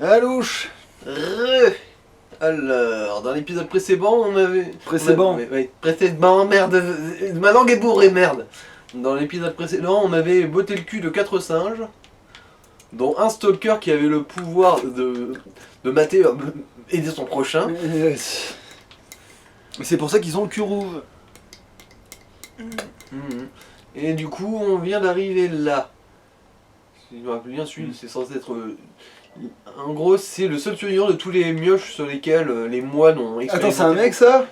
Alouche. Alors, dans l'épisode précédent, on avait... Précédent. Oui, précédent, merde. Ma langue est bourrée, merde. Dans l'épisode précédent, on avait botté le cul de 4 singes, dont un stalker qui avait le pouvoir de mater, aider son prochain. C'est pour ça qu'ils ont le cul rouge. Et du coup, on vient d'arriver là. Si je me rappelle bien, celui c'est censé être... En gros, c'est le seul survivant de tous les mioches sur lesquels les moines ont expérimenté. Attends, c'est un mec ça?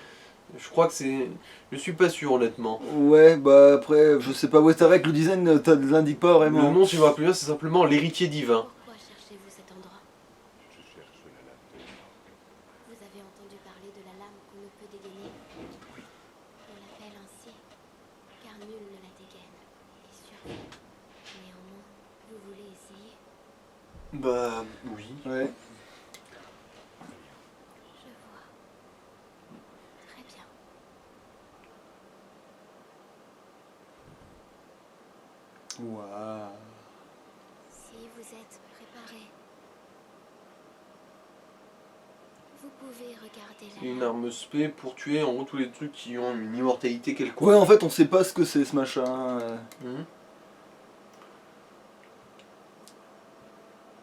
Je crois que c'est... Je suis pas sûr, honnêtement. Ouais, bah après, je sais pas où est avec le design, l'indique pas vraiment. Le nom, si je me rappelle bien, c'est simplement l'héritier divin. Pourquoi cherchez-vous cet endroit? Je cherche la lame de mort. Vous avez entendu parler de la lame qu'on ne peut dégainer? Oui. On l'appelle ainsi, car nul ne la dégaine et survit. Néanmoins, vous voulez essayer? Bah, oui. Ouais. Je vois. Très bien. Waouh. Si vous êtes préparé, vous pouvez regarder C'est la une lame. arme spé pour tuer en gros tous les trucs qui ont une immortalité quelconque. Ouais, en fait, on sait pas ce que c'est ce machin. Mhm.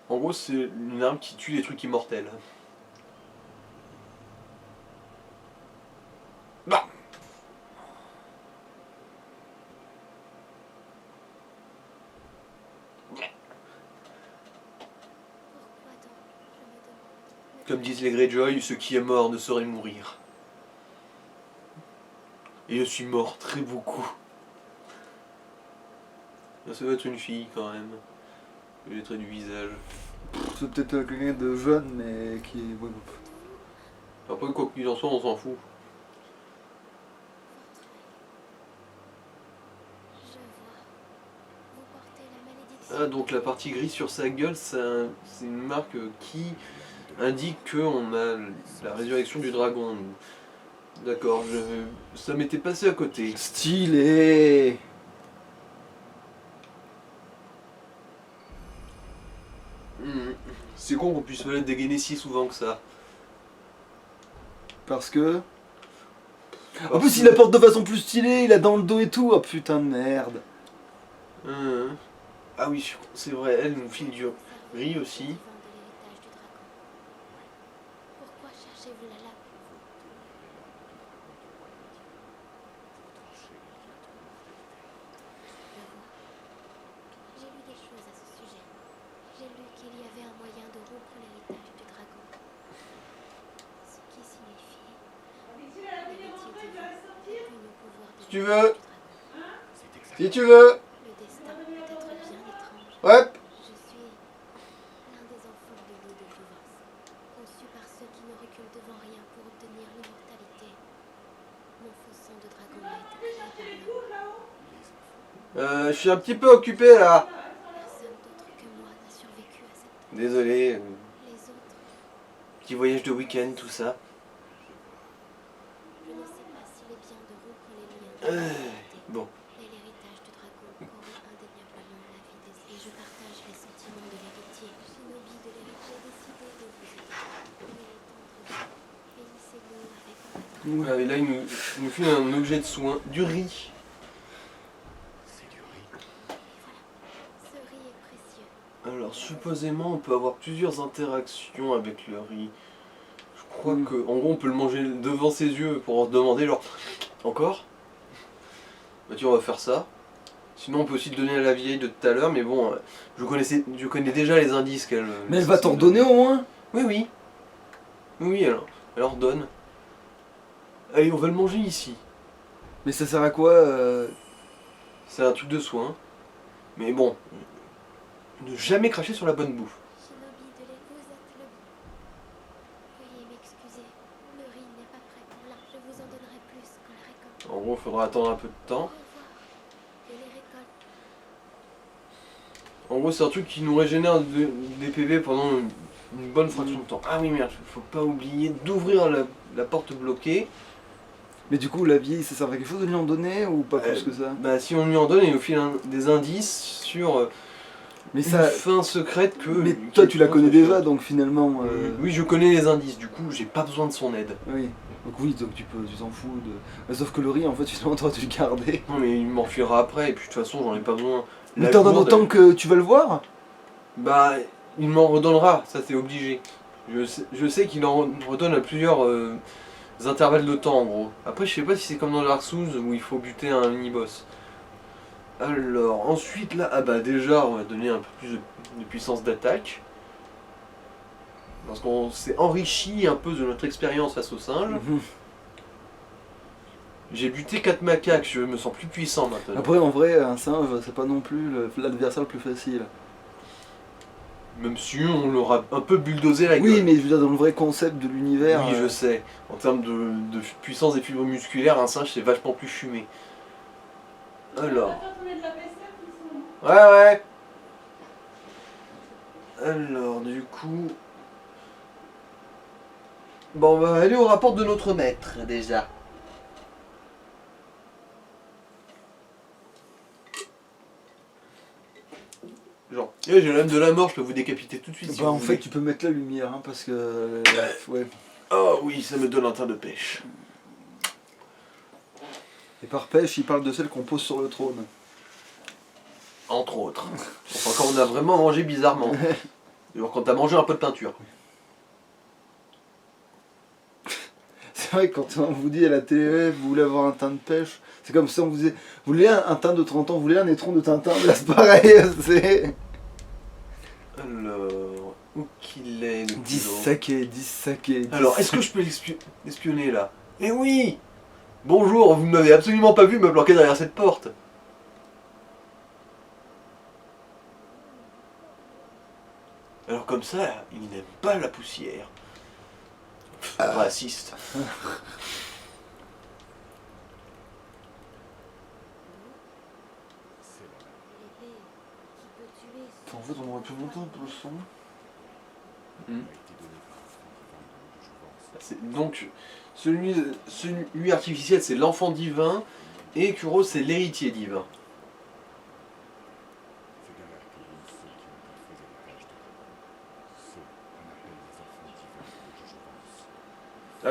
En gros, c'est une arme qui tue les trucs immortels. Bah. Pourquoi donc, je me demande. Comme disent les Greyjoy, ce qui est mort ne saurait mourir. Et je suis mort très beaucoup. Ça doit être une fille quand même. Les traits du visage. C'est peut-être quelqu'un de jeune, mais qui. Ouais, Après, quoi qu'il en soit, on s'en fout. Je vois. Vous portez la malédiction. Ah, donc la partie grise sur sa gueule, c'est une marque qui indique qu'on a la résurrection du dragon. D'accord, ça m'était passé à côté. Stylé. C'est con qu'on puisse me la dégainer si souvent que ça. Parce que. En Parce plus, que- il la porte de façon plus stylée, il a dans le dos et tout. Oh putain de merde. Ah oui, c'est vrai, elle nous file du riz aussi. Vivant de l'héritage du dragon. Pourquoi cherchez-vous la lame? Je vois. J'ai lu des choses à ce sujet. J'ai lu qu'il y avait un moyen de rompre l'héritage du dragon. Ce qui signifie l'héritier divin et puis le pouvoir de Si tu l'héritage veux. du dragon. Si tu veux. Le destin peut être bien étrange. Ouais. Je suis l'un des enfants de l'eau de jouvence, conçu par ceux qui ne reculent devant rien pour obtenir l'immortalité. Mon faux sang de dragon a été créé par l'homme. Je suis un petit peu occupé là. Personne d'autre que moi n'a survécu à cette... Désolé. Les autres, Petit voyage de week-end, tout ça. je ne sais pas s'il est bien de rompre les liens de l'humanité. Bon. Mais l'héritage du dragon corrompt indéniablement la vie des... Et je partage les sentiments de l'héritier. Shinobi de l'héritier, décidé de vous aider. Mais tendre, bénissez-nous avec empathie. Ouais, et là, il nous file un objet de soin. Du riz. C'est du riz. Ce riz est précieux. Alors, supposément, on peut avoir plusieurs interactions avec le riz. Je crois que, en gros, on peut le manger devant ses yeux pour se demander, genre, encore? Bah, tiens, on va faire ça. Sinon, on peut aussi le donner à la vieille de tout à l'heure, mais bon, je connais déjà les indices qu'elle. Mais elle va t'en redonner au moins. Oui, oui. Oui, elle en redonne. Allez, on va le manger ici. Mais ça sert à quoi C'est un truc de soin. Mais bon, ne jamais cracher sur la bonne bouffe. Shinobi de l'É, vous êtes le... Veuillez m'excuser, le riz n'est pas prêt pour là. Je vous en donnerai plus quand la récolte. En gros, il faudra attendre un peu de Au temps. revoir. Et les récoltes. En gros, c'est un truc qui nous régénère des PV pendant une bonne fraction de temps. Ah oui, merde, faut pas oublier d'ouvrir la porte bloquée. Mais du coup, la vieille, ça sert à quelque chose de lui en donner ou pas plus que ça? Bah, si on lui en donne, il nous file des indices sur Mais une ça. fin secrète que... Mais toi, tu la connais déjà, donc finalement. Oui, je connais les indices, du coup, j'ai pas besoin de son aide. Oui. Donc oui, donc tu t'en fous de. Mais sauf que le riz, en fait, finalement, t'aurais dû le garder. Non, mais il m'enfuira après, et puis de toute façon, j'en ai pas besoin. Mais La t'en donnes gourde, autant que tu vas le voir. Bah, il m'en redonnera, ça c'est obligé. Je sais qu'il en redonne à plusieurs intervalles de temps en gros. Après, je sais pas si c'est comme dans Dark Souls où il faut buter un mini-boss. Alors, ensuite là, ah bah déjà, on va donner un peu plus de puissance d'attaque. Parce qu'on s'est enrichi un peu de notre expérience face aux singes. Mhm. J'ai buté 4 macaques, je me sens plus puissant maintenant. Après, en vrai, un singe, c'est pas non plus l'adversaire le plus facile. Même si on l'aura un peu bulldozé la gueule. Oui, mais je veux dire, dans le vrai concept de l'univers. Oui, je sais. En termes de puissance des fibres musculaires, un singe c'est vachement plus fumé. Alors. Ouais, ouais. Alors, du coup. Bon, on va aller au rapport de notre maître déjà. Genre, j'ai la lame de la mort, je peux vous décapiter tout de suite si Bah, vous en voulez. fait, tu peux mettre la lumière, hein, parce que. Ouais. Oh oui, ça me donne un teint de pêche. Et par pêche, il parle de celle qu'on pose sur le trône. Entre autres. Enfin, quand on a vraiment mangé bizarrement. Genre quand t'as mangé un peu de peinture. C'est vrai que quand on vous dit à la télé, vous voulez avoir un teint de pêche, c'est comme si on vous disait, vous voulez un teint de 30 ans, vous voulez un étron de Tintin, mais là c'est pareil, c'est... Alors, où qu'il est le 10 kilo. sakés, 10 sakés. 10 Alors, est-ce que je peux l'espionner là? Eh oui! Bonjour, vous ne m'avez absolument pas vu me planquer derrière cette porte. Alors comme ça, il n'aime pas la poussière. Raciste. L'épée qui peut tuer En fait, on aurait pu monter un peu le son. Donc, celui artificiel, c'est l'enfant divin, et Kuro, c'est l'héritier divin.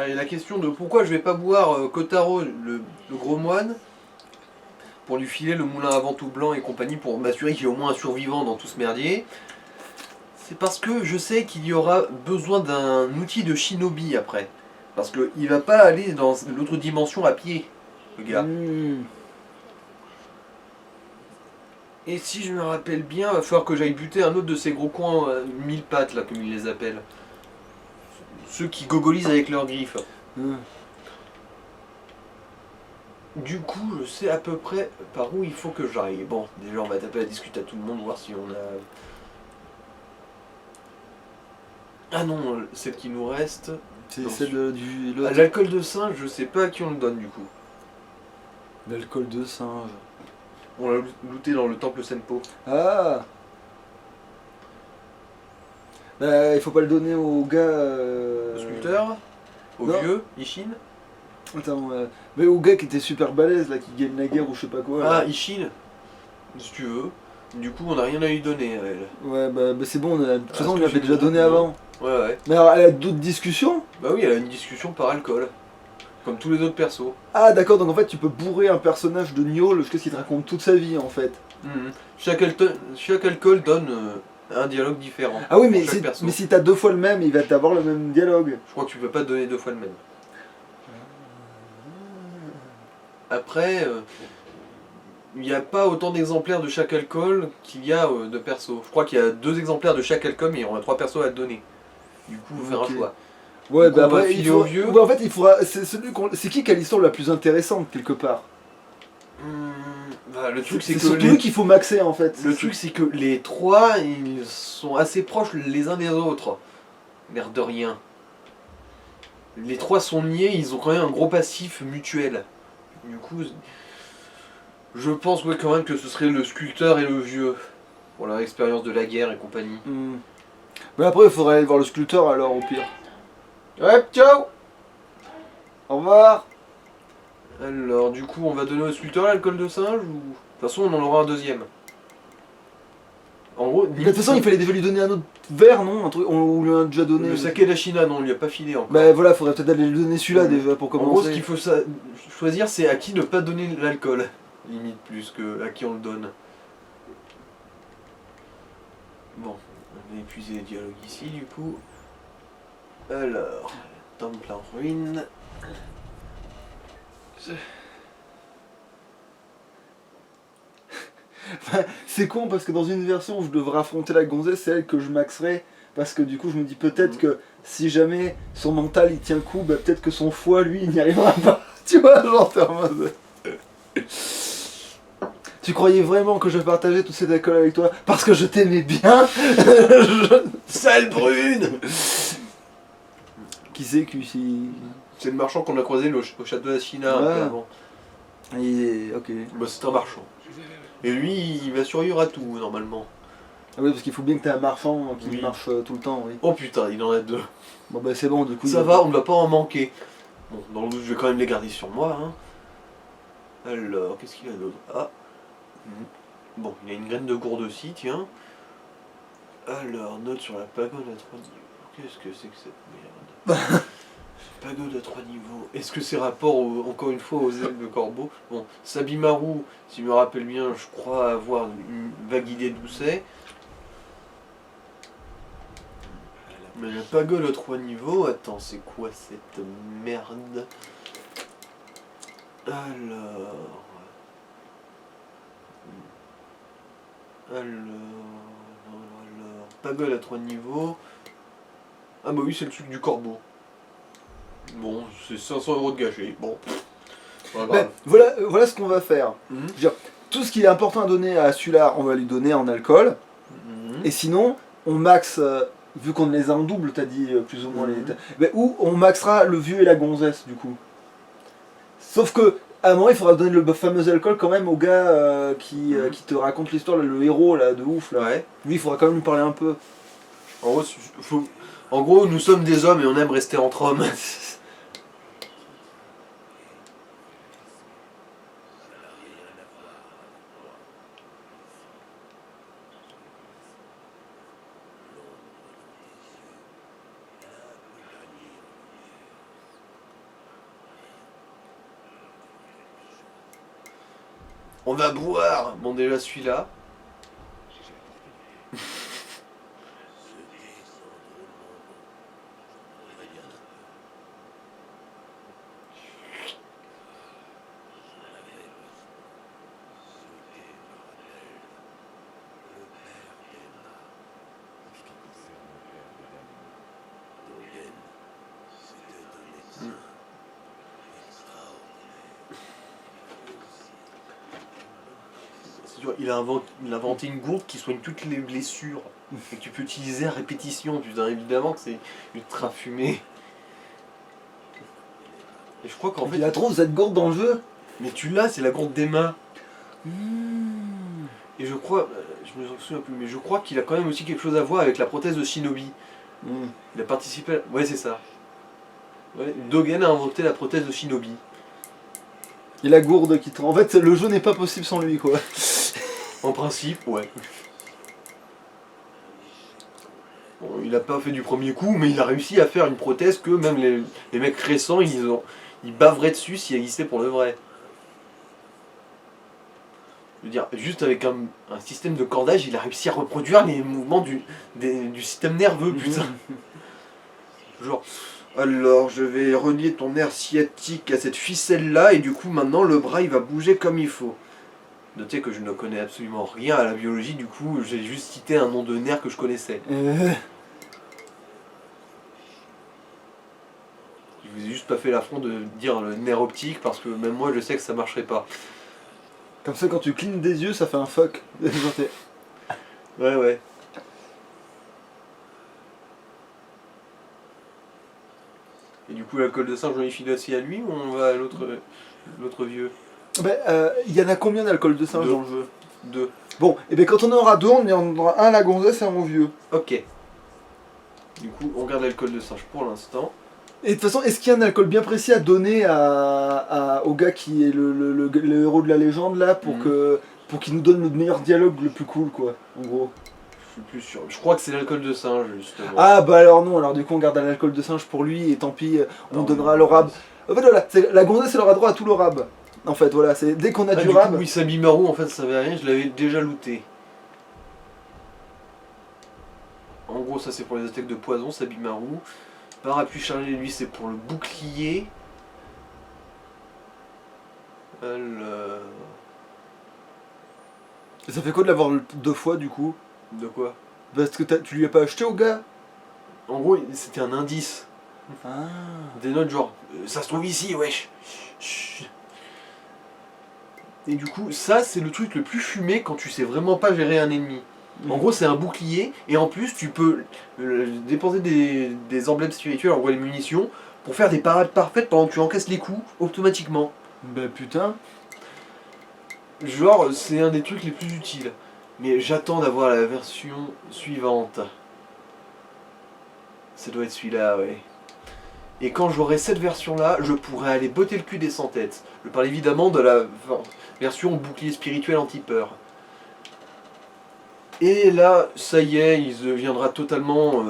Et la question de pourquoi je vais pas boire Kotaro, le gros moine, pour lui filer le moulin à vent tout blanc et compagnie, pour m'assurer qu'il y a au moins un survivant dans tout ce merdier, c'est parce que je sais qu'il y aura besoin d'un outil de shinobi après. Parce qu'il va pas aller dans l'autre dimension à pied, le gars. Et si je me rappelle bien, va falloir que j'aille buter un autre de ces gros coins 1000 pattes, là, comme ils les appellent. Ceux qui gogolisent avec leurs griffes. Du coup, je sais à peu près par où il faut que j'aille. Bon, déjà, on va taper la discute à tout le monde, voir si on a... Ah non, celle qui nous reste... C'est Non, celle du... Ah, l'alcool de singe, je sais pas à qui on le donne, du coup. L'alcool de singe. On l'a looté dans le temple Senpo. Ah. Bah, il faut pas le donner au gars... Le sculpteur, au non. vieux, Ishin. Attends, mais au gars qui était super balèze, là, qui gagne la guerre ou je sais pas quoi. Ah, là. Ishin, si tu veux. Du coup, on n'a rien à lui donner à elle. Ouais, bah c'est bon, de toute façon, on est-ce lui que avait j'ai déjà une donné autre? avant. Ouais, ouais. Mais alors, elle a d'autres discussions? Bah oui, elle a une discussion par alcool. Comme tous les autres persos. Ah d'accord, donc en fait tu peux bourrer un personnage de gnôle jusqu'à ce qu'il te raconte toute sa vie en fait. Mhm. Chaque alcool donne un dialogue différent. Ah oui, mais, pour chaque perso. mais si t'as deux fois le même, il va t'avoir le même dialogue. Je crois que tu peux pas te donner deux fois le même. Après, il n'y a pas autant d'exemplaires de chaque alcool qu'il y a de persos. Je crois qu'il y a 2 exemplaires de chaque alcool, mais il y aura 3 persos à te donner. Du coup, faut faire Ok. un choix. Ouais, Donc, bah on va après, filer au vieux. ouais, en fait, il faudra. C'est qui a l'histoire la plus intéressante quelque part? Bah, le truc, C'est c'est que surtout lui qu'il faut maxer en fait. le truc, c'est que les 3, ils sont assez proches les uns des autres. L'air de rien. Les 3 sont liés, ils ont quand même un gros passif mutuel. Du coup, je pense ouais, quand même que ce serait le sculpteur et le vieux. Pour leur expérience de la guerre et compagnie. Mais après, il faudrait aller voir le sculpteur alors au pire. Ouais, ciao. Au revoir. Alors, du coup, on va donner au sculpteur l'alcool de singe ou... De toute façon, on en aura un deuxième. En gros, De toute façon, il fallait déjà lui donner un autre verre, non? Un truc, on lui a déjà donné. le saké d'Ashina, non, on lui a pas filé encore. Bah voilà, faudrait peut-être aller lui donner celui-là déjà pour En gros, commencer. ce qu'il faut choisir, c'est à qui ne pas donner l'alcool. Limite plus que à qui on le donne. Bon, on va épuiser les dialogues ici du coup. Alors, temple en ruine. C'est con parce que dans une version où je devrais affronter la gonzesse, c'est elle que je maxerai. Parce que du coup, je me dis peut-être que si jamais son mental il tient le coup, bah, peut-être que son foie lui il n'y arrivera pas. Tu vois, genre t'es en mode. Tu croyais vraiment que je partageais tout cet alcool avec toi parce que je t'aimais bien? Sale brune. Qui c'est qui. C'est le marchand qu'on a croisé au château d'Ashina un peu Ouais. avant. Ok. Bah, c'est un marchand. Et lui, il va survivre à tout normalement. Ah oui, parce qu'il faut bien que t'aies un marchand qui Oui. marche tout le temps, oui. Oh putain, il en a deux. Bon bah c'est bon, du coup. Ça va, on ne va pas en manquer. Bon, dans le doute, je vais quand même les garder sur moi. Hein. Alors, qu'est-ce qu'il a d'autre? Ah. Bon, il a une graine de gourde aussi, tiens. Alors, note sur la pagode à 3 niveaux. Qu'est-ce que c'est que cette merde? Pagode à 3 niveaux. Est-ce que c'est rapport, encore une fois, aux ailes de corbeau? Bon, Sabimaru, si je me rappelle bien, je crois avoir une vague idée d'où c'est. Mais la pagode à 3 niveaux, attends, c'est quoi cette merde? Alors... Pagode à 3 niveaux... Ah bah oui, c'est le truc du corbeau. Bon, c'est 500 € de gâché, bon. Pas grave. Voilà ce qu'on va faire. Mhm. Je veux dire, tout ce qui est important à donner à celui-là, on va lui donner en alcool. Mhm. Et sinon, on max, vu qu'on les a en double, t'as dit plus ou moins Mhm. ou on maxera le vieux et la gonzesse, du coup. Sauf que, à un moment, il faudra donner le fameux alcool quand même au gars qui te raconte l'histoire, là, le héros là, de ouf. Là. Ouais. Lui, il faudra quand même lui parler un peu. En gros, nous sommes des hommes et on aime rester entre hommes. On va boire. Bon, déjà celui-là. Il a inventé une gourde qui soigne toutes les blessures et que tu peux utiliser à répétition. Putain, évidemment que c'est ultra fumé. Et je crois qu'en fait. Il a trop cette gourde dans le jeu. Mais tu l'as, c'est la gourde des mains. Mmh. Et je crois, je me souviens plus, mais je crois qu'il a quand même aussi quelque chose à voir avec la prothèse de Shinobi. Mmh. Il a participé. Ouais, c'est ça. Ouais, Dogen a inventé la prothèse de Shinobi. Et la gourde qui te... En fait, le jeu n'est pas possible sans lui, quoi. En principe, ouais. Bon, il a pas fait du premier coup, mais il a réussi à faire une prothèse que même les mecs récents, ils baveraient dessus s'il existait pour le vrai. Je veux dire, juste avec un système de cordage, il a réussi à reproduire les mouvements du système nerveux, putain. Genre, alors je vais relier ton nerf sciatique à cette ficelle-là, et du coup maintenant le bras il va bouger comme il faut. Notez que je ne connais absolument rien à la biologie, du coup j'ai juste cité un nom de nerf que je connaissais. Je vous ai juste pas fait l'affront de dire le nerf optique, parce que même moi je sais que ça marcherait pas. Comme ça, quand tu clignes des yeux, ça fait un fuck. Ouais, ouais. Et du coup, l'alcool de singe, on y file aussi à lui ou on va à l'autre vieux? Il y en a combien d'alcool de singe Deux. dans le jeu? 2. Bon, et bien quand on en aura deux, on en aura un à la gonzesse et un au vieux. Ok. Du coup, on garde l'alcool de singe pour l'instant. Et de toute façon, est-ce qu'il y a un alcool bien précis à donner au gars qui est le héros de la légende là pour qu'il nous donne le meilleur dialogue le plus cool, quoi, en gros? suis plus sûr. Je crois que c'est l'alcool de singe, justement. Ah bah alors non, alors du coup on garde l'alcool de singe pour lui et tant pis, on Non, donnera mais- l'orab. En fait voilà, la gonzesse elle aura droit à tout l'orab. En fait voilà, c'est dès qu'on a Ah, du du coup, rab. oui, Sabimaru, en fait, ça savait rien, je l'avais déjà looté. En gros, ça c'est pour les attaques de poison, Sabimaru. Parapluie chargé, lui, c'est pour le bouclier. Alors... Et ça fait quoi de l'avoir deux fois du coup? De quoi? Parce que tu lui as pas acheté au gars? En gros, c'était un indice. Ah. Des notes genre, ça se trouve ici, wesh. Chut. Et du coup, ça c'est le truc le plus fumé quand tu sais vraiment pas gérer un ennemi. En gros, c'est un bouclier, et en plus, tu peux dépenser des emblèmes spirituels, en gros les munitions, pour faire des parades parfaites pendant que tu encaisses les coups automatiquement. Bah putain. Genre, c'est un des trucs les plus utiles. Mais j'attends d'avoir la version suivante. Ça doit être celui-là, ouais. Et quand j'aurai cette version-là, je pourrai aller botter le cul des sans-têtes. Je parle évidemment de la version bouclier spirituel anti-peur. Et là, ça y est, il deviendra totalement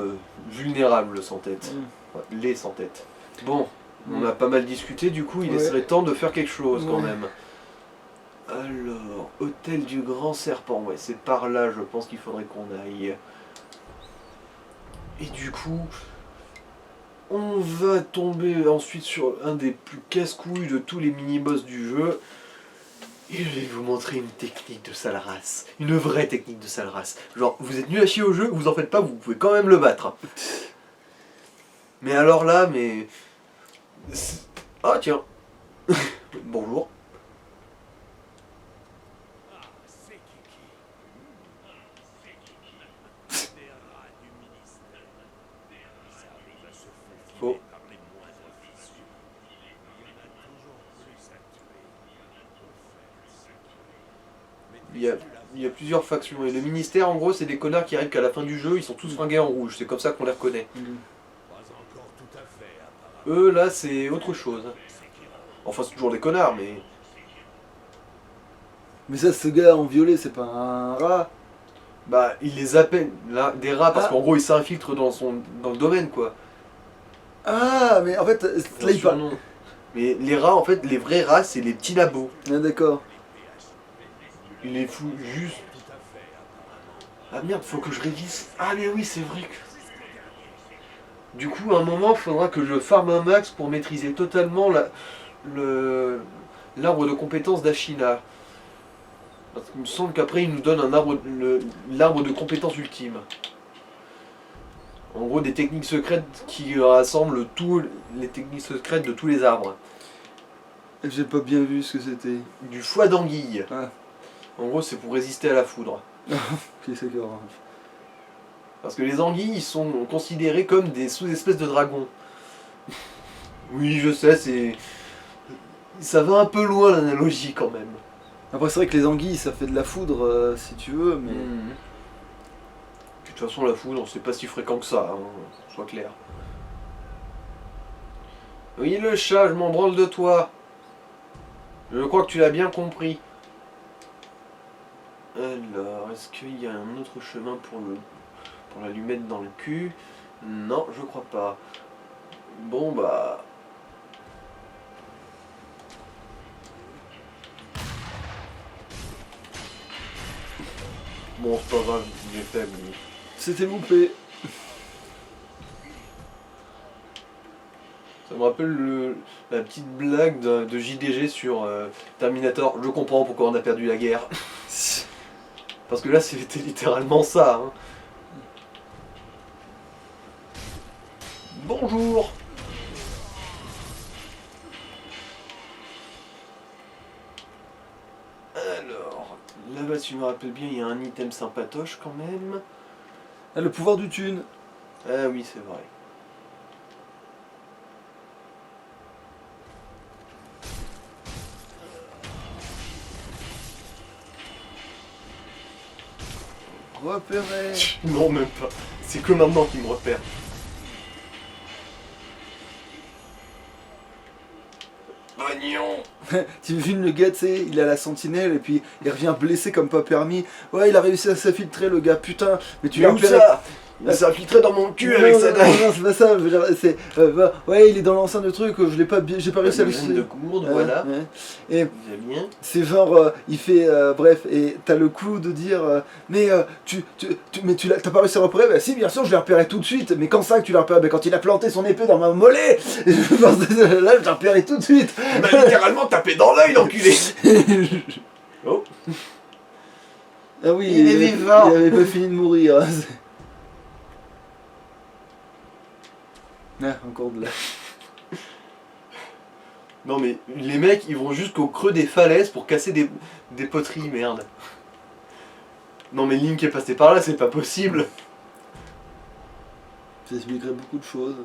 vulnérable, le sans-tête. Ouais, les sans-têtes. Bon, on a pas mal discuté, du coup, il Ouais. serait temps de faire quelque chose quand Ouais. même. Alors, hôtel du Grand Serpent, ouais, c'est par là, je pense qu'il faudrait qu'on aille. Et du coup, on va tomber ensuite sur un des plus casse-couilles de tous les mini-boss du jeu. Et je vais vous montrer une technique de sale race. Une vraie technique de sale race. Genre, vous êtes nul à chier au jeu, vous en faites pas, vous pouvez quand même le battre. Mais alors là, mais... Ah tiens. Bonjour. Faux. Il y a plusieurs factions. Et le ministère, en gros, c'est des connards qui arrivent qu'à la fin du jeu, ils sont tous fringués en rouge. C'est comme ça qu'on les reconnaît. Eux, là, c'est autre chose. Enfin, c'est toujours des connards, mais... Mais ça, ce gars en violet, c'est pas un rat. Bah, ils les appellent là, des rats, parce Ah. qu'en gros, ils s'infiltrent dans le domaine, quoi. Ah, mais en fait, là C'est un il parle. surnom. Mais les rats, en fait, les vrais rats, c'est les petits labos. Ah, d'accord. Il les fout juste... Ah merde, faut que je révise. Ah mais oui, c'est vrai que... Du coup, à un moment, il faudra que je farme un max pour maîtriser totalement l'arbre de compétences d'Ashina. Parce qu'il me semble qu'après, il nous donne un l'arbre de compétences ultime. En gros, des techniques secrètes qui rassemblent tous les techniques secrètes de tous les arbres. J'ai pas bien vu ce que c'était. Du foie d'anguille. Ah. En gros, c'est pour résister à la foudre. Ok, c'est d'accord. Parce que les anguilles sont considérées comme des sous-espèces de dragons. Oui, je sais, c'est... Ça va un peu loin l'analogie quand même. Après, c'est vrai que les anguilles, ça fait de la foudre si tu veux, mais. Mhm. De toute façon, la foudre, c'est pas si fréquent que ça, hein, soit clair. Oui, le chat, je m'en branle de toi. Je crois que tu l'as bien compris. Alors, est-ce qu'il y a un autre chemin pour la lui mettre dans le cul? Non, je crois pas. Bon, bah... Bon, c'est pas grave, il est faible, lui. C'était loupé. Ça me rappelle la petite blague de JDG sur Terminator. Je comprends pourquoi on a perdu la guerre. Parce que là, c'était littéralement ça. Hein. Bonjour. Alors, là-bas, si je me rappelle bien, il y a un item sympatoche quand même. Ah, le pouvoir du thune. Ah oui, c'est vrai. Repéré. Non, même pas. C'est que maintenant qu'il me repère. pognon. T'imagines le gars, tu sais, il a la sentinelle et puis il revient blessé comme pas permis. Ouais, il a réussi à s'infiltrer, le gars, putain. Mais tu Mais l'as où repéré. ça? Il s'est infiltré dans mon cul avec sa dague. Non, c'est pas ça, je veux dire, c'est. Ouais, il est dans l'enceinte de truc, je l'ai pas, j'ai pas réussi à le. De Gourde, voilà. Ouais. Et Très bien. c'est genre, il fait, bref, et t'as le coup de dire, mais t'as pas réussi à le repérer? Bah si, bien sûr, je l'ai repéré tout de suite, mais quand ça que tu l'as repéré? Bah quand il a planté son épée dans ma mollet. Là, je l'ai repéré tout de suite. Il m'a littéralement tapé dans l'œil, l'enculé. Oh. Ah oui, Il est vivant. Il avait pas fini de mourir. Ah, encore de là. Non mais les mecs ils vont jusqu'au creux des falaises pour casser des poteries, merde. Non mais Link est passé par là, c'est pas possible. Ça expliquerait beaucoup de choses.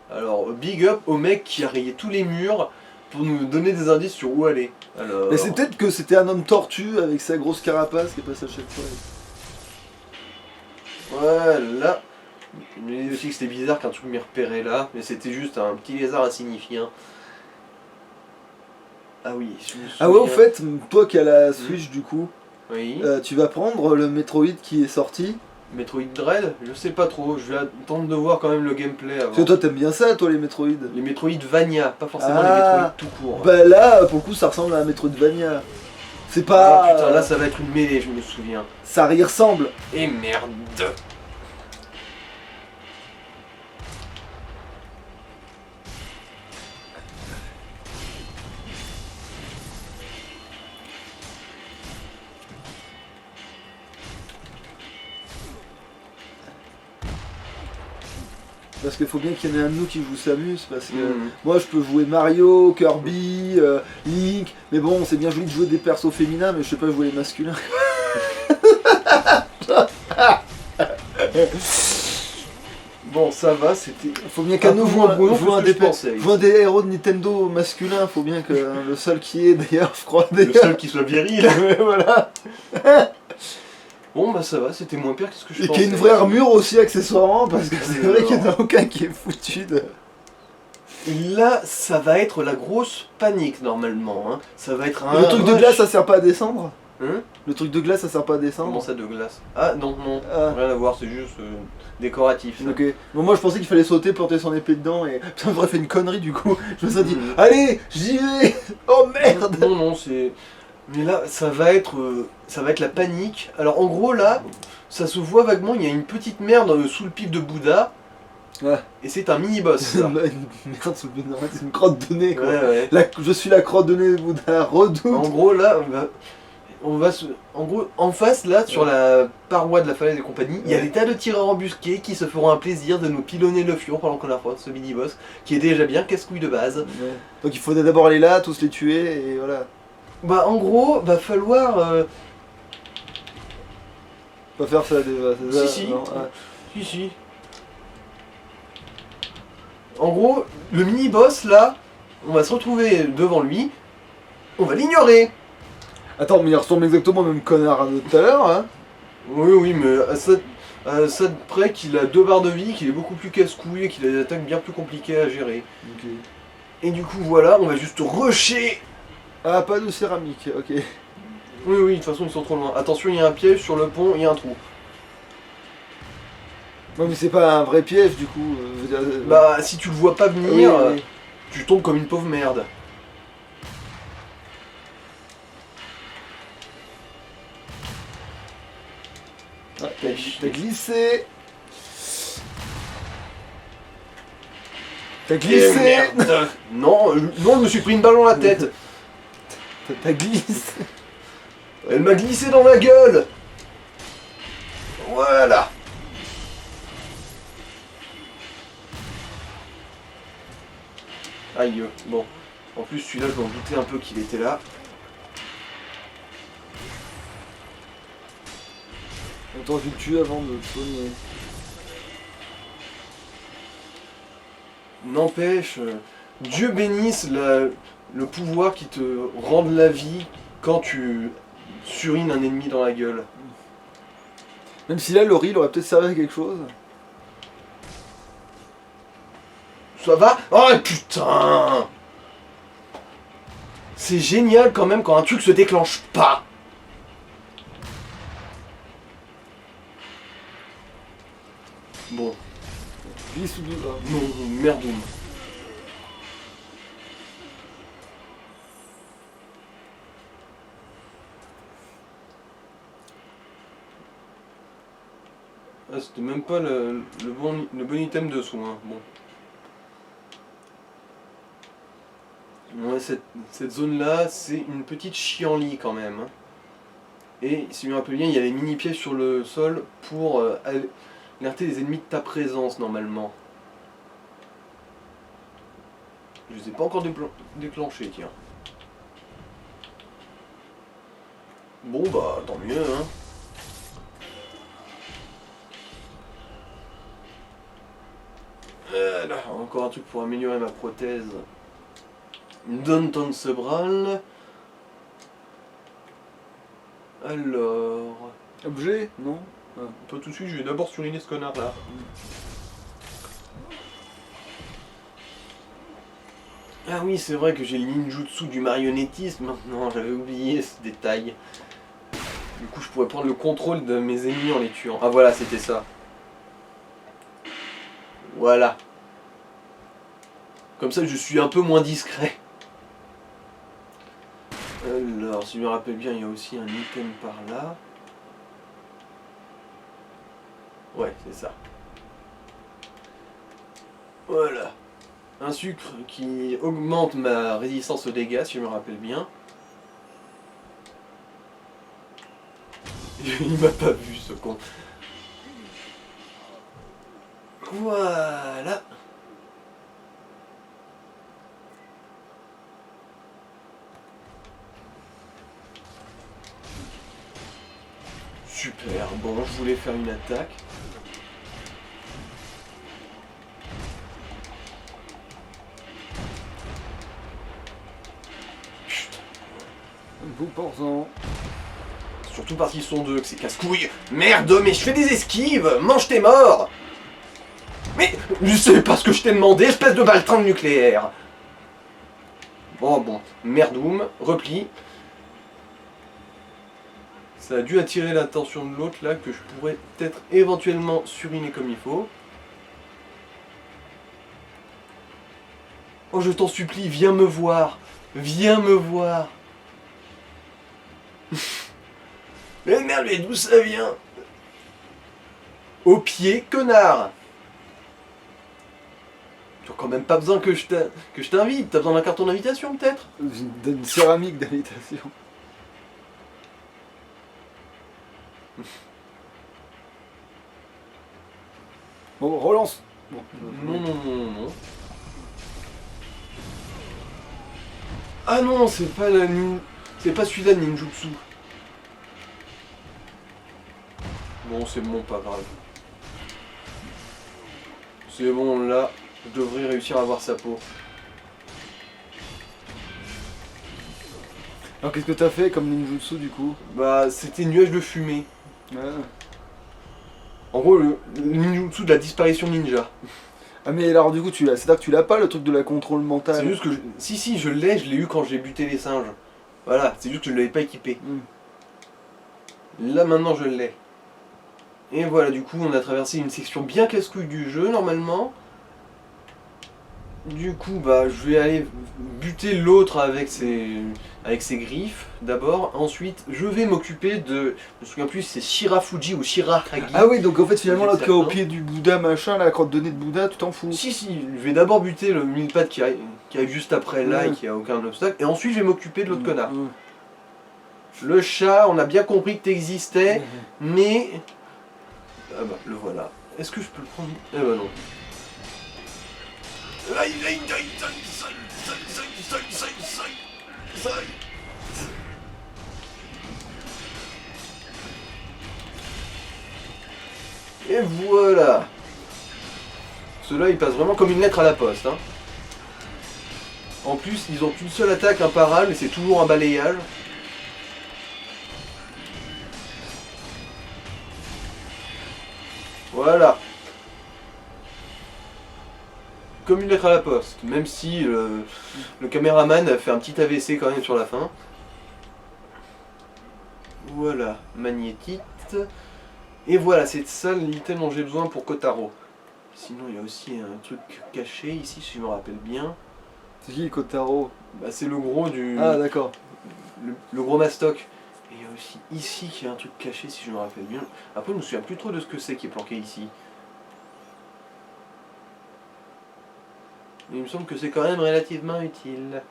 Alors big up au mec qui a rayé tous les murs pour nous donner des indices sur où aller. Alors... Mais c'est peut-être que c'était un homme tortue avec sa grosse carapace qui passe à chaque fois. Voilà. Mais aussi que c'était bizarre qu'un truc m'ait repéré là, mais c'était juste un petit lézard insignifiant. Ah oui, je me souviens. Ah ouais, au fait, toi qui as la Switch du coup, Oui. tu vas prendre le Metroid qui est sorti. Metroid Dread, je sais pas trop, je vais attendre de voir quand même le gameplay avant. Parce que toi t'aimes bien ça, toi les Metroid. Les Metroidvania, pas forcément Ah. les Metroid tout court. Bah là, pour le coup, ça ressemble à un Metroidvania. C'est pas. Ah putain, là ça va être une mêlée, je me souviens. Ça y ressemble. Et merde. Parce qu'il faut bien qu'il y en ait un de nous qui joue Samus, parce que moi je peux jouer Mario, Kirby, Link, mais bon c'est bien joli de jouer des persos féminins, mais je sais pas jouer les masculins. Bon ça va, c'était... Faut bien qu'à Un nous peu joue moins brouillon que ce que je pensais. joue un des héros de Nintendo masculins, faut bien que le seul qui est d'ailleurs, je crois Le d'ailleurs. seul qui soit viril. Ouais, voilà. Bon bah ça va, c'était moins pire que ce que je Et pensais. qui a une vraie armure aussi accessoirement, parce que c'est vrai qu'il n'y en a aucun qui est foutu de... Et là, ça va être la grosse panique normalement. Hein. Ça va être un... Le truc de rush. glace ça sert pas à descendre? Hein? Le truc de glace ça sert pas à descendre? Comment ça de glace? Ah non, non, Ah. rien à voir, c'est juste décoratif. Ça. Ok. Bon, moi je pensais qu'il fallait sauter, planter son épée dedans et. Putain, j'aurais fait une connerie du coup. Je me suis dit, allez, j'y vais. Oh merde. Non, non, c'est... Mais là, ça va être la panique. Alors en gros là, ça se voit vaguement, il y a une petite merde sous le pif de Bouddha. Ouais. Et c'est un mini-boss ça. Une merde sous le nez, c'est une crotte de nez quoi. Ouais, ouais. Je suis la crotte de nez de Bouddha, redoute. En gros là, en gros, en face là, sur la paroi de la falaise et compagnie, il y a des tas de tireurs embusqués qui se feront un plaisir de nous pilonner le fion pendant qu'on affronte ce mini-boss, qui est déjà bien casse-couille de base. Ouais. Donc il faudrait d'abord aller là, tous les tuer et voilà. Bah en gros, va falloir... Pas faire ça déjà. c'est ça, Si. non, ouais. Si. En gros, le mini-boss là, on va se retrouver devant lui, on va l'ignorer. Attends, mais il ressemble exactement au même connard de tout à l'heure, hein. Oui, mais à ça de près qu'il a 2 barres de vie, qu'il est beaucoup plus casse-couille et qu'il a des attaques bien plus compliquées à gérer. Ok. Et du coup voilà, on va juste rusher. Ah, pas de céramique, ok. Oui, de toute façon ils sont trop loin. Attention, il y a un piège sur le pont, il y a un trou. Non, mais c'est pas un vrai piège du coup. Je veux dire, Bah si tu le vois pas venir, oui. tu tombes comme une pauvre merde. Ah, t'as glissé. T'as Et glissé. merde. Non, je me suis pris une balle dans la tête. T'as glissé. Elle m'a glissé dans la gueule. Voilà. Aïe, bon. En plus, celui-là, je m'en doutais un peu qu'il était là. Attends, je vais le tuer avant de te soigner. N'empêche, Dieu bénisse le pouvoir qui te rend de la vie quand tu surines un ennemi dans la gueule. Même si là, le riz, il aurait peut-être servi à quelque chose. Ça va? Oh putain! C'est génial quand même quand un truc se déclenche pas. Bon, Vis ou deux. non, merdoum. Ah, c'était même pas le bon item dessous, hein. Bon. Ouais, cette zone-là, c'est une petite chienlit quand même. Hein. Et si je me rappelle bien, il y a les mini-pièges sur le sol pour alerter les ennemis de ta présence normalement. Je les ai pas encore déclenchés, tiens. Bon bah, tant mieux, hein. Là, encore un truc pour améliorer ma prothèse. Danton Sebral. Alors... Objet? Non. Pas tout de suite, je vais d'abord suriner ce connard là. Ah oui, c'est vrai que j'ai le ninjutsu du marionnettisme maintenant, j'avais oublié ce détail. Du coup, je pourrais prendre le contrôle de mes ennemis en les tuant. Ah voilà, c'était ça. Voilà. Comme ça, je suis un peu moins discret. Alors, si je me rappelle bien, il y a aussi un item par là. Ouais, c'est ça. Voilà. Un sucre qui augmente ma résistance aux dégâts, si je me rappelle bien. Il m'a pas vu, ce con. Voilà. Super, bon, je voulais faire une attaque. Putain. Vous pensant. Surtout parce qu'ils sont deux, que c'est casse-couilles. Merde, mais je fais des esquives. Mange tes morts. Mais je sais pas ce que je t'ai demandé, espèce de baltringue nucléaire. Bon, merdoum, repli. Ça a dû attirer l'attention de l'autre là, que je pourrais peut-être éventuellement suriner comme il faut. Oh, je t'en supplie, viens me voir. Viens me voir. Mais merde, mais d'où ça vient? Au pied, connard. Tu as quand même pas besoin que je t'invite. T'as besoin d'un carton d'invitation peut-être? D'une céramique d'invitation. Bon, relance. Bon. Non. Ah non, c'est pas c'est pas celui-là de ninjutsu. Bon, c'est bon, pas grave. C'est bon, là, je devrais réussir à avoir sa peau. Alors qu'est-ce que t'as fait comme ninjutsu du coup? Bah, c'était nuage de fumée. Ouais. En gros, le ninjutsu de la disparition ninja. Ah mais alors du coup c'est-à-dire que tu l'as pas le truc de la contrôle mentale? C'est juste que si, je l'ai eu quand j'ai buté les singes. Voilà, c'est juste que je l'avais pas équipé. Là maintenant je l'ai. Et voilà, du coup on a traversé une section bien casse-couille du jeu normalement. Du coup bah je vais aller buter l'autre avec ses griffes d'abord. Ensuite je vais m'occuper de... Je me souviens plus si c'est Shirafuji ou Shirahagi. Ah oui, donc en fait finalement l'autre qui est au Certain. pied du Bouddha machin, la crotte de nez de Bouddha, tu t'en fous? Si, je vais d'abord buter le mille-pattes qui arrive juste après là et qui a aucun obstacle. Et ensuite je vais m'occuper de l'autre connard. Le chat, on a bien compris que t'existais, mais... Ah bah, le voilà. Est-ce que je peux le prendre? Eh bah non. Et voilà. Ceux-là, ils passent vraiment comme une lettre à la poste. Hein. En plus, ils ont qu'une seule attaque imparable et c'est toujours un balayage. Voilà. comme une lettre à la poste, même si le caméraman a fait un petit AVC quand même sur la fin. Voilà, magnétite. Et voilà, c'est ça l'item dont j'ai besoin pour Kotaro. Sinon, il y a aussi un truc caché ici, si je me rappelle bien. C'est qui Kotaro? Bah, c'est le gros du... Ah d'accord. le gros mastoc. Et il y a aussi ici qui a un truc caché, si je me rappelle bien. Après, je me souviens plus trop de ce que c'est qui est planqué ici. Mais il me semble que c'est quand même relativement utile.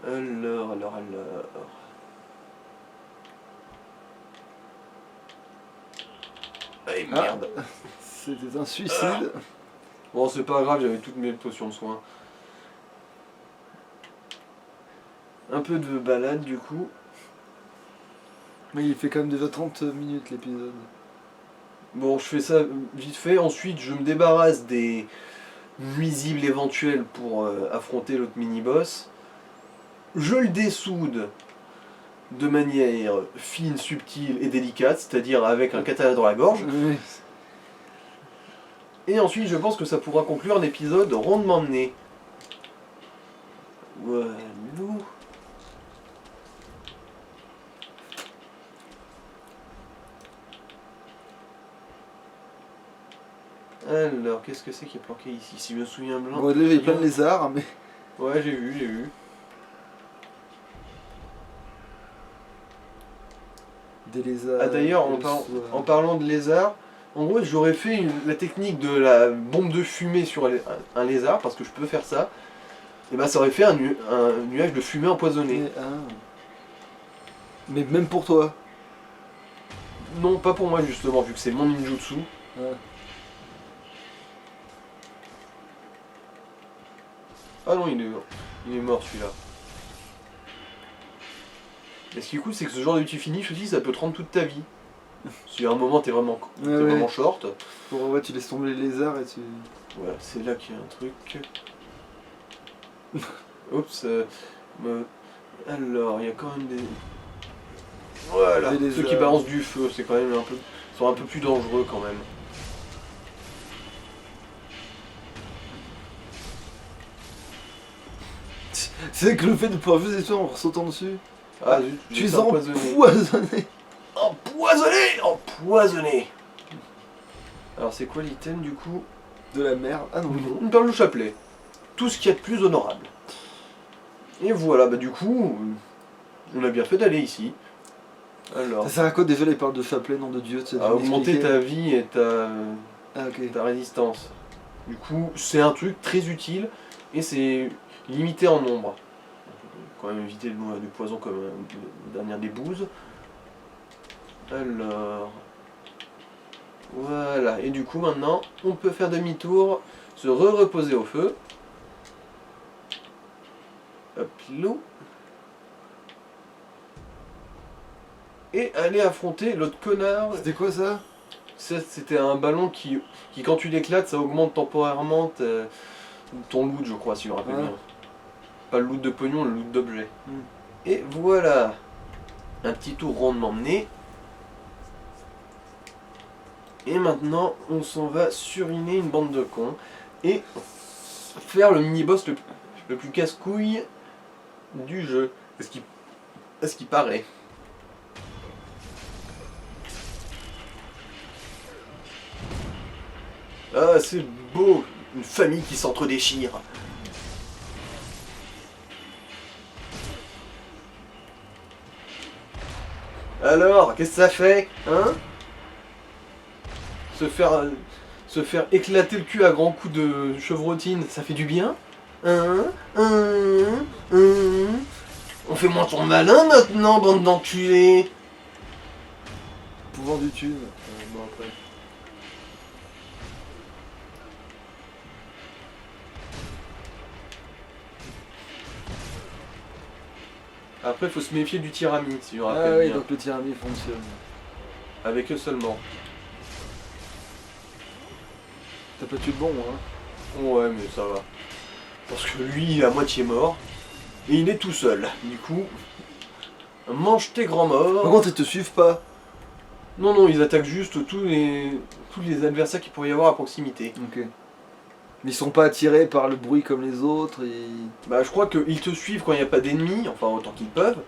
Alors... Ah, merde. C'était un suicide. Bon, c'est pas grave, j'avais toutes mes potions de soins. Un peu de balade du coup. Mais il fait quand même déjà 30 minutes l'épisode. Bon, je fais ça vite fait. Ensuite, je me débarrasse des nuisibles éventuels pour affronter l'autre mini-boss. Je le dessoude de manière fine, subtile et délicate, c'est-à-dire avec un katana dans la gorge. Oui. Et ensuite, je pense que ça pourra conclure un épisode rondement mené. Voilà. Alors, qu'est-ce que c'est qui est planqué ici? Si je me souviens bien. Bon, déjà il y a plein de lézards, mais... Ouais, j'ai vu. Des lézards... Ah d'ailleurs, en parlant de lézard, en gros j'aurais fait la technique de la bombe de fumée sur un lézard, parce que je peux faire ça, et bah ça aurait fait un nuage de fumée empoisonnée. Mais même pour toi. Non, pas pour moi justement, vu que c'est mon ninjutsu. Ouais. Ah non, il est mort celui-là. Et ce qui est cool, c'est que ce genre de finish aussi, ça peut te rendre toute ta vie. Si à un moment t'es vraiment, vraiment short. Ouais, tu laisses tomber les lézards et tu... Voilà, c'est là qu'il y a un truc. Oups. Alors, il y a quand même des... Voilà, Des ceux qui balancent du feu, c'est quand même sont un peu plus dangereux quand même. C'est que le fait de pouvoir juste des en sautant dessus. Ah zut, Tu es empoisonné. Empoisonné. Alors c'est quoi l'item du coup? De la merde. Ah non. Une perle de chapelet. Tout ce qu'il y a de plus honorable. Et voilà, bah du coup, on a bien fait d'aller ici. Alors, Ça sert à quoi déjà les perles de chapelet, nom de Dieu? Tu sais, à tu augmenter m'expliquais. ta vie et Ah ok. ta résistance. Du coup, c'est un truc très utile et c'est limité en nombre. Quand même éviter du poison comme la dernière des bouses. Alors, voilà. Et du coup, maintenant, on peut faire demi-tour, se reposer au feu. Hop, l'eau. Et aller affronter l'autre connard. C'était quoi ça? C'était un ballon qui quand tu l'éclates, ça augmente temporairement ton loot, je crois, si je me rappelle Ouais. bien. Pas le loot de pognon, le loot d'objet. Mm. Et voilà. Un petit tour rondement mené. Et maintenant, on s'en va suriner une bande de cons. Et faire le mini-boss le plus casse-couille du jeu. À ce qui paraît. Ah, c'est beau, une famille qui s'entre-déchire. Alors, qu'est-ce que ça fait, hein? Se faire éclater le cul à grands coups de chevrotine, ça fait du bien? Hein? On fait moins ton malin maintenant, bande d'enculés. Pouvoir du thune. Bon après. Après, faut se méfier du tirami, si je me Ah rappelle oui, bien. donc le tiramisu fonctionne. Avec eux seulement. T'as pas tué le bon, hein? Ouais, mais ça va. Parce que lui, il est à moitié mort. Et il est tout seul. Du coup, mange tes grands Par morts. contre, ils te suivent pas. Non, non, ils attaquent juste tous les adversaires qu'il pourrait y avoir à proximité. Ok. Mais ils sont pas attirés par le bruit comme les autres. Et... Bah je crois qu'ils te suivent quand il n'y a pas d'ennemis, enfin autant qu'ils peuvent.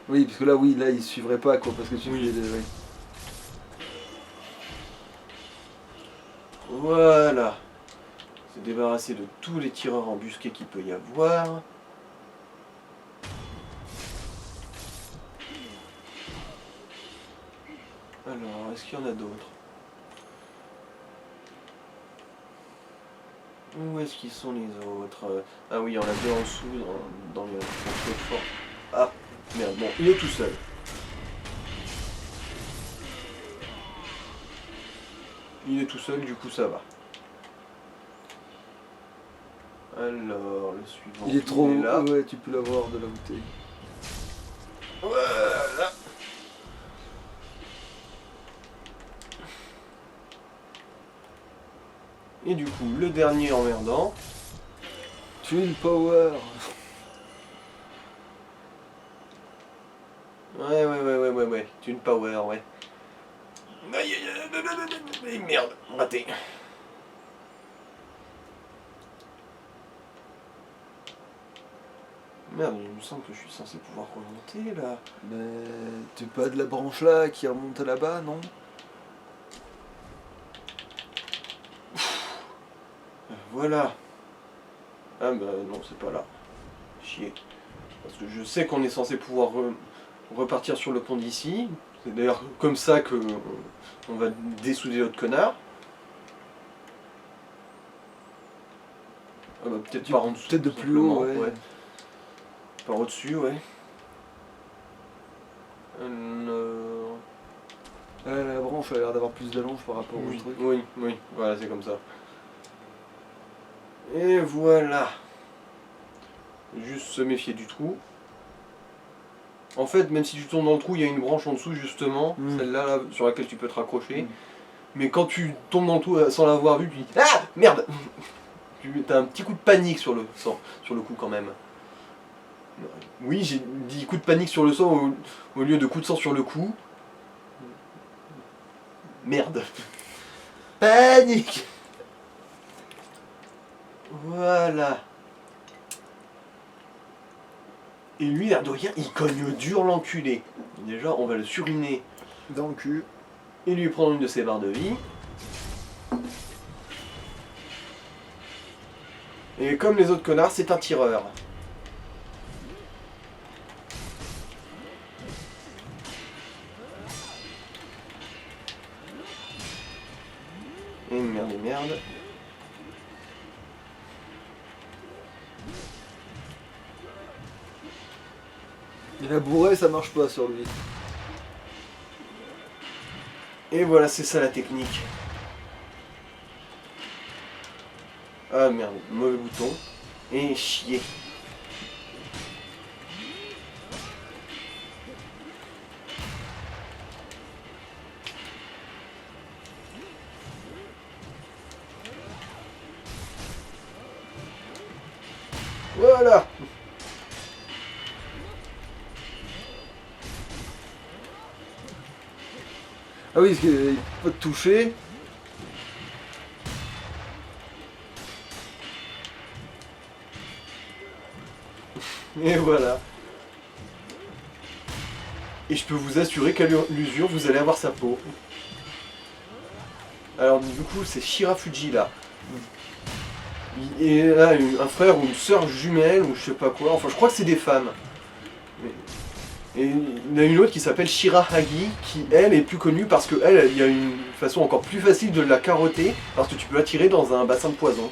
Oui, parce que là, oui, là, ils suivraient pas, quoi, parce que tu Oui. oui. Voilà. Se débarrasser de tous les tireurs embusqués qu'il peut y avoir. Alors, est-ce qu'il y en a d'autres? Où est-ce qu'ils sont les autres? Ah oui, il y en a deux en dessous dans le coffre-fort. Ah, merde, bon, il est tout seul. Il est tout seul, du coup ça va. Alors, le suivant. Il est trop haut, là. ouais, tu peux l'avoir de la bouteille. Voilà. Et du coup, le dernier emmerdant. Twin Power. Ouais. Tune Power, ouais. Aïe, aïe, merde, raté. Merde, il me semble que je suis censé pouvoir remonter là. Mais tu pas de la branche là qui remonte là-bas, non? Voilà. Ah bah non, c'est pas là. Chier. Parce que je sais qu'on est censé pouvoir repartir sur le pont d'ici. C'est d'ailleurs comme ça que on va dessouder l'autre connard. Ah bah peut-être par en dessous. Peut-être de tout plus haut, simplement, ouais. Par au-dessus, ouais. Alors... La branche a l'air d'avoir plus d'allonge par rapport au truc. Oui, voilà, c'est comme ça. Et voilà. Juste se méfier du trou. En fait, même si tu tombes dans le trou, il y a une branche en dessous, justement, celle-là, là, sur laquelle tu peux te raccrocher. Mais quand tu tombes dans le trou sans l'avoir vu, tu dis ah merde. Tu as un petit coup de panique sur le coup quand même. Oui, j'ai dit coup de panique sur le sang au lieu de coup de sang sur le cou. Merde. Panique. Voilà. Et lui, l'air de rien, il cogne dur l'enculé. Déjà, on va le suriner Dans le cul. et lui prendre une de ses barres de vie. Et comme les autres connards, c'est un tireur. Et merde. Mais la bourrée, ça marche pas sur lui. Et voilà, c'est ça la technique. Ah merde, mauvais bouton. Et chier. Voilà. Ah oui, parce qu'il peut te toucher. Et voilà. Et je peux vous assurer qu'à l'usure, vous allez avoir sa peau. Alors du coup, c'est Shirafuji là. Il a un frère ou une sœur jumelle ou je sais pas quoi. Enfin, je crois que c'est des femmes. Et il y en a une autre qui s'appelle Shirahagi, qui elle est plus connue parce que elle, il y a une façon encore plus facile de la carotter parce que tu peux la tirer dans un bassin de poison.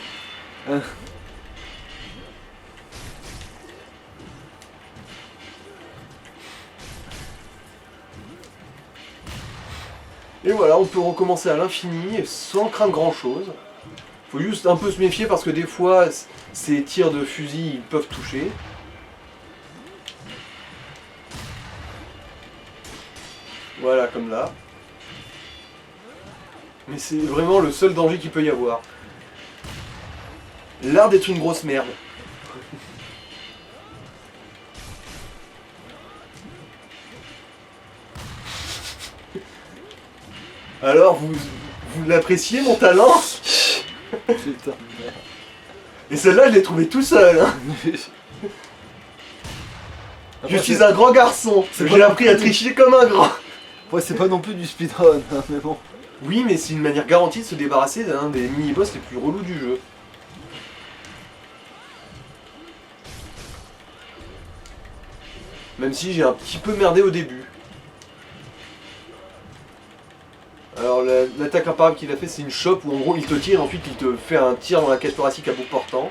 Et voilà, on peut recommencer à l'infini sans craindre grand chose. Faut juste un peu se méfier parce que des fois, ces tirs de fusil ils peuvent toucher. Voilà, comme là. Mais c'est vraiment le seul danger qu'il peut y avoir. L'art d'être une grosse merde. Alors, vous l'appréciez mon talent? Putain, merde. Et celle-là, je l'ai trouvée tout seul. Hein. Je suis un grand garçon. C'est J'ai pas appris à tricher comme un grand. Ouais, c'est pas non plus du speedrun, hein, mais bon. Oui, mais c'est une manière garantie de se débarrasser d'un des mini-boss les plus relous du jeu. Même si j'ai un petit peu merdé au début. Alors l'attaque imparable qu'il a fait, c'est une chope où en gros il te tire, ensuite il te fait un tir dans la cage thoracique à bout portant.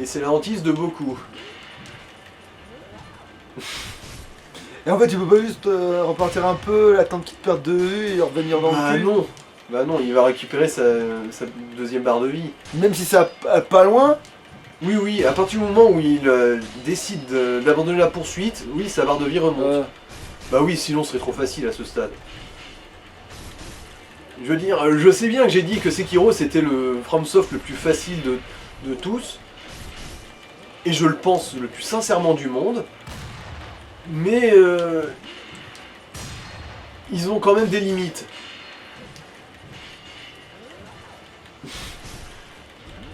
Et c'est la hantise de beaucoup. Et en fait, tu peux pas juste repartir un peu, attendre qu'il te perde de vue et revenir dans Bah le cul. non. Bah non, il va récupérer sa deuxième barre de vie. Même si c'est pas loin. Oui, oui, à partir du moment où il décide d'abandonner la poursuite, oui, sa barre de vie remonte. Bah oui, sinon ce serait trop facile à ce stade. Je veux dire, je sais bien que j'ai dit que Sekiro c'était le FromSoft le plus facile de tous. Et je le pense le plus sincèrement du monde. Mais ils ont quand même des limites.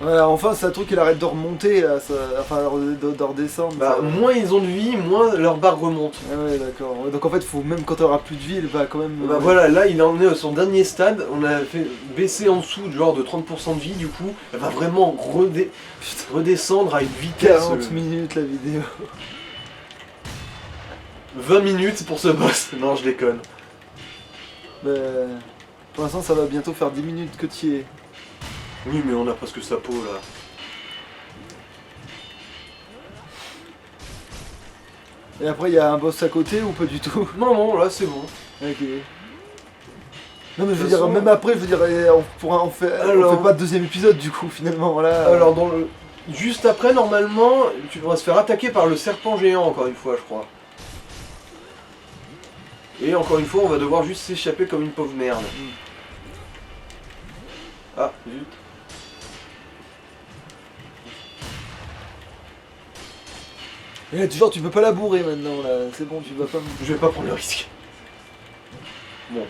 Voilà, enfin, c'est un truc qu'il arrête de remonter, là, enfin, de redescendre. Bah, ça. moins ils ont de vie, moins leur barre remonte. Ah ouais, d'accord. Ouais, donc en fait, faut, même quand t'auras plus de vie, elle va quand même. Bah voilà, là il en est à son dernier stade, on a fait baisser en dessous genre de 30% de vie, du coup elle va vraiment redescendre à une vitesse 40 minutes la vidéo. 20 minutes pour ce boss. Non, je déconne. Bah, pour l'instant, ça va bientôt faire 10 minutes que tu y es. Oui, mais on a presque sa peau là. Et après, il y a un boss à côté ou pas du tout? Non, non, là c'est bon. Ok. Non, mais je veux De toute dire, façon- même après, je veux dire, on fait pas de deuxième épisode du coup, finalement, là. Alors, juste après, normalement, tu vas se faire attaquer par le serpent géant encore une fois, je crois. Et encore une fois, on va devoir juste s'échapper comme une pauvre merde. Ah, zut. Et là, genre, tu peux pas la bourrer maintenant, là. C'est bon, tu vas pas. Je vais pas prendre le risque. Bon.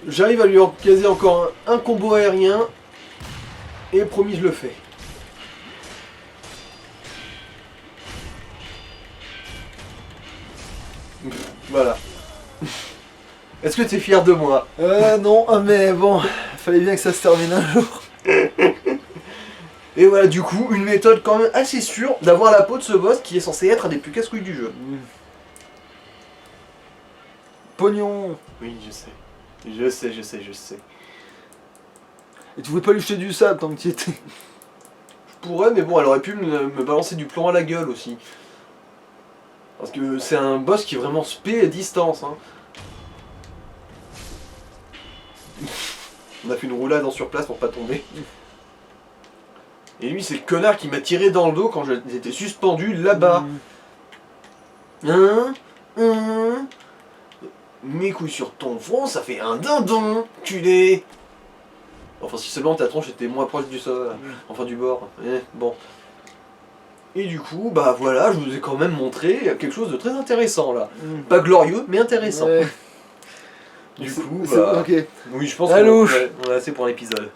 J'arrive à lui caser encore un combo aérien. Et promis, je le fais. Voilà. Est-ce que tu es fier de moi? Non, mais bon, fallait bien que ça se termine un jour. Et voilà, du coup, une méthode quand même assez sûre d'avoir la peau de ce boss qui est censé être un des plus casse-couilles du jeu. Pognon. Oui, je sais. Je sais, je sais, je sais. Et tu voulais pas lui jeter du sable tant que tu y étais. Je pourrais, mais bon, elle aurait pu me balancer du plomb à la gueule aussi. Parce que c'est un boss qui est vraiment spé à distance. Hein. On a fait une roulade en surplace pour pas tomber. Et lui, c'est le connard qui m'a tiré dans le dos quand j'étais suspendu là-bas. Hein? Mes couilles sur ton front, ça fait un dindon, culé. Enfin, si seulement ta tronche était moins proche du sol, enfin du bord. Bon. Et du coup, bah voilà, je vous ai quand même montré quelque chose de très intéressant là. Pas glorieux, mais intéressant. Ouais. Du coup, C'est- bah... Ok. Oui, je pense Allô. qu'on a assez pour l'épisode.